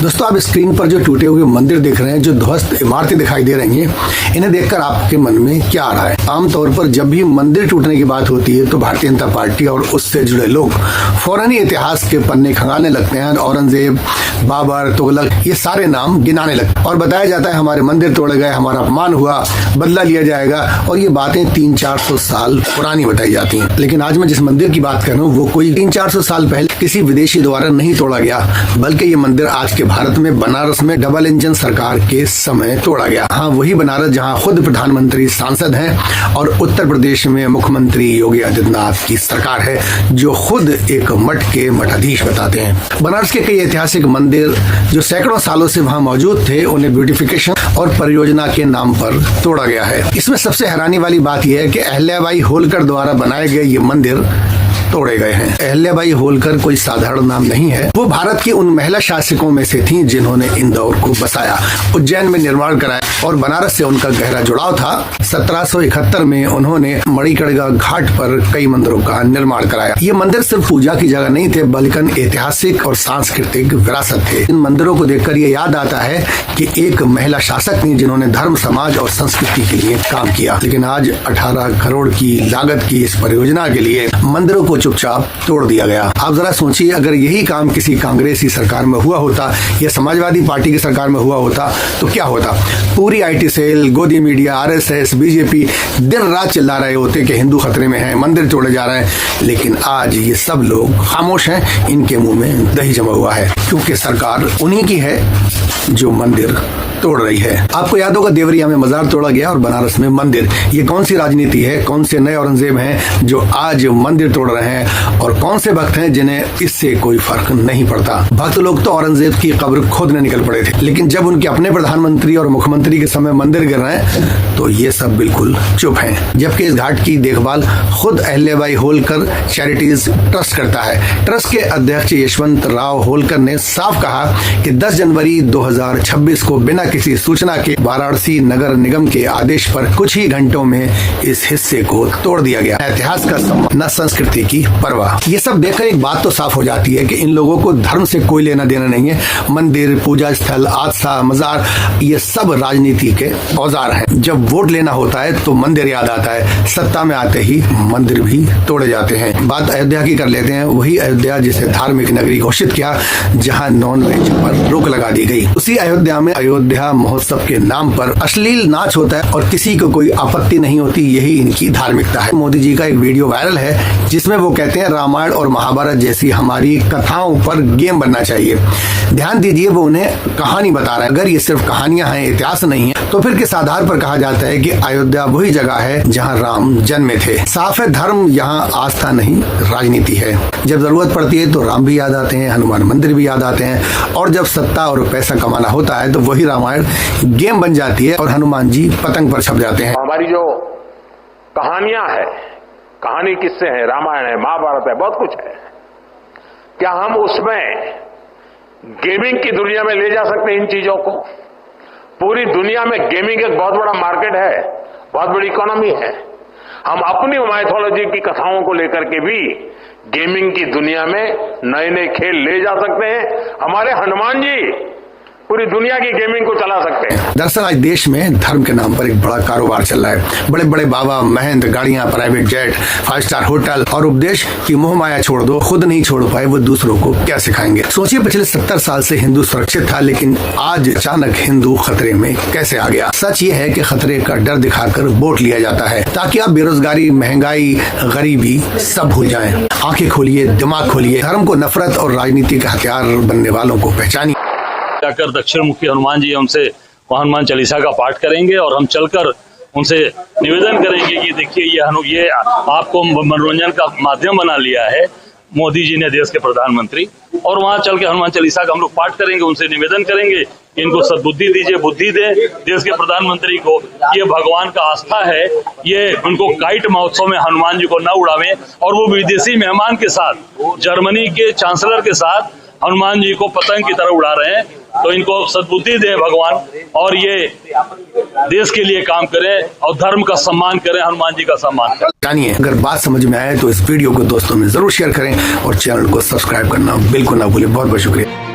दोस्तों, आप स्क्रीन पर जो टूटे हुए मंदिर देख रहे हैं, जो ध्वस्त इमारतें दिखाई दे रही हैं, इन्हें देखकर आपके मन में क्या आ रहा है? आमतौर पर जब भी मंदिर टूटने की बात होती है तो भारतीय जनता पार्टी और उससे जुड़े लोग फौरन ही इतिहास के पन्ने खंगालने लगते हैं। औरंगजेब, बाबर, तुगलक, ये सारे नाम गिनाने लगते हैं और बताया जाता है हमारे मंदिर तोड़े गए, हमारा अपमान हुआ, बदला लिया जाएगा, और ये बातें 300-400 साल पुरानी बताई जाती हैं। लेकिन आज मैं जिस मंदिर की बात कर रहा हूँ वो कोई 300-400 साल पहले किसी विदेशी द्वारा नहीं तोड़ा गया, बल्कि ये मंदिर आज के भारत में बनारस में डबल इंजन सरकार के समय तोड़ा गया। हाँ, वही बनारस जहाँ खुद प्रधानमंत्री सांसद हैं और उत्तर प्रदेश में मुख्यमंत्री योगी आदित्यनाथ की सरकार है, जो खुद एक मठ के मठाधीश बताते हैं। बनारस के कई ऐतिहासिक मंदिर जो सैकड़ों सालों से वहाँ मौजूद थे, उन्हें ब्यूटिफिकेशन और परियोजना के नाम पर तोड़ा गया है। इसमें सबसे हैरानी वाली बात यह है कि अहिल्याबाई होलकर द्वारा बनाए गए ये मंदिर तोड़े गए हैं। अहिल्याबाई होलकर कोई साधारण नाम नहीं है। वो भारत की उन महिला शासकों में से थीं जिन्होंने इंदौर को बसाया, उज्जैन में निर्माण कराया और बनारस से उनका गहरा जुड़ाव था। 1771 में उन्होंने मणिकर्णिका घाट पर कई मंदिरों का निर्माण कराया। ये मंदिर सिर्फ पूजा की जगह नहीं थे, बल्कि ऐतिहासिक और सांस्कृतिक विरासत थे। इन मंदिरों को देखकर ये याद आता है कि एक महिला शासक थी जिन्होंने धर्म, समाज और संस्कृति के लिए काम किया। लेकिन आज 18 करोड़ की लागत की इस परियोजना के लिए मंदिरों को चुपचाप तोड़ दिया गया। आप जरा सोचिए, अगर यही काम किसी कांग्रेसी सरकार में हुआ होता या समाजवादी पार्टी की सरकार में हुआ होता तो क्या होता? पूरी IT सेल, गोदी मीडिया, RSS, BJP दिन रात चिल्ला रहे होते कि हिंदू खतरे में है, मंदिर तोड़े जा रहे हैं। लेकिन आज ये सब लोग खामोश हैं, इनके मुंह में दही जमा हुआ है, क्योंकि सरकार उन्हीं की है जो मंदिर तोड़ रही है। आपको याद होगा देवरिया में मजार तोड़ा गया और बनारस में मंदिर। ये कौन सी राजनीति है? कौन से नए औरंगजेब हैं जो आज मंदिर तोड़ रहे हैं, और कौन से भक्त हैं जिन्हें इससे कोई फर्क नहीं पड़ता? भक्त लोग तो औरंगजेब की कब्र खोदने निकल पड़े थे, लेकिन जब उनके अपने प्रधानमंत्री और मुख्यमंत्री के समय मंदिर गिर रहे हैं तो ये सब बिल्कुल चुप हैं। जबकि इस घाट की देखभाल खुद अहिल्याबाई होलकर चैरिटीज ट्रस्ट करता है। ट्रस्ट के अध्यक्ष यशवंत राव होलकर ने साफ कहा कि 10 जनवरी 2026 को बिना किसी सूचना के वाराणसी नगर निगम के आदेश पर कुछ ही घंटों में इस हिस्से को तोड़ दिया गया। इतिहास का सम्मान, न संस्कृति की परवाह। ये सब देखकर एक बात तो साफ हो जाती है कि इन लोगों को धर्म से कोई लेना देना नहीं है। मंदिर, पूजा स्थल, आस्था, मजार, ये सब राजनीति के औजार हैं। जब वोट लेना होता है तो मंदिर याद आता है, सत्ता में आते ही मंदिर भी तोड़े जाते हैं। बात अयोध्या की कर लेते हैं। वही अयोध्या जिसे धार्मिक नगरी घोषित किया, जहाँ नॉनवेज पर रोक लगा दी गई। उसी अयोध्या में अयोध्या महोत्सव के नाम पर अश्लील नाच होता है और किसी को कोई आपत्ति नहीं होती। यही इनकी धार्मिकता है। मोदी जी का एक वीडियो वायरल है जिसमें वो कहते हैं रामायण और महाभारत जैसी हमारी कथाओं पर गेम बनना चाहिए। ध्यान दीजिए, वो उन्हें कहानी बता रहा है। अगर ये सिर्फ कहानियां हैं, इतिहास नहीं है, तो फिर किस आधार पर कहा जाता है कि अयोध्या वही जगह है जहां राम जन्मे थे? साफ है, धर्म यहाँ आस्था नहीं राजनीति है। जब जरूरत पड़ती है तो राम भी याद आते हैं, हनुमान मंदिर भी याद आते हैं, और जब सत्ता और पैसा कमाना होता है तो वही रामायण गेम बन जाती है और हनुमान जी पतंग पर छप जाते हैं। हमारी जो कहानियां है, कहानी किससे है, रामायण है, महाभारत है, बहुत कुछ है। क्या हम उसमें गेमिंग की दुनिया में ले जा सकते हैं इन चीजों को? पूरी दुनिया में गेमिंग एक बहुत बड़ा मार्केट है, बहुत बड़ी इकोनॉमी है। हम अपनी माइथोलॉजी की कथाओं को लेकर के भी गेमिंग की दुनिया में नए नए खेल ले जा सकते हैं। हमारे हनुमान जी पूरी दुनिया की गेमिंग को चला सकते हैं। दरअसल आज देश में धर्म के नाम पर एक बड़ा कारोबार चल रहा है। बड़े बड़े बाबा, महंत, गाड़ियां, प्राइवेट जेट, 5 स्टार होटल, और उपदेश की मोह माया छोड़ दो, खुद नहीं छोड़ पाए वो दूसरों को क्या सिखाएंगे? सोचिए, पिछले 70 साल से हिंदू सुरक्षित था, लेकिन आज अचानक हिंदू खतरे में कैसे आ गया? सच ये है कि खतरे का डर दिखाकर वोट लिया जाता है ताकि आप बेरोजगारी, महंगाई, गरीबी सब भूल जाएं। आंखें खोलिए, दिमाग खोलिए, धर्म को नफरत और राजनीति का हथियार बनने वालों को पहचानिए। जाकर दक्षिण मुखी हनुमान जी उनसे हनुमान चालीसा का पाठ करेंगे और हम चलकर उनसे निवेदन करेंगे कि देखिए ये आपको मनोरंजन का माध्यम बना लिया है मोदी जी ने, देश के प्रधानमंत्री, और वहां चल के हनुमान चालीसा का हम लोग पाठ करेंगे, उनसे निवेदन करेंगे इनको सद्बुद्धि दीजिए, बुद्धि दे देश के प्रधानमंत्री को। ये भगवान का आस्था है, ये उनको काइट महोत्सव में हनुमान जी को न उड़ावें, और वो विदेशी मेहमान के साथ, जर्मनी के चांसलर के साथ हनुमान जी को पतंग की तरह उड़ा रहे हैं। तो इनको सद्बुद्धि दे भगवान, और ये देश के लिए काम करें और धर्म का सम्मान करें, हनुमान जी का सम्मान करें। जानिए, अगर बात समझ में आए तो इस वीडियो को दोस्तों में जरूर शेयर करें और चैनल को सब्सक्राइब करना बिल्कुल ना भूलें। बहुत बहुत शुक्रिया।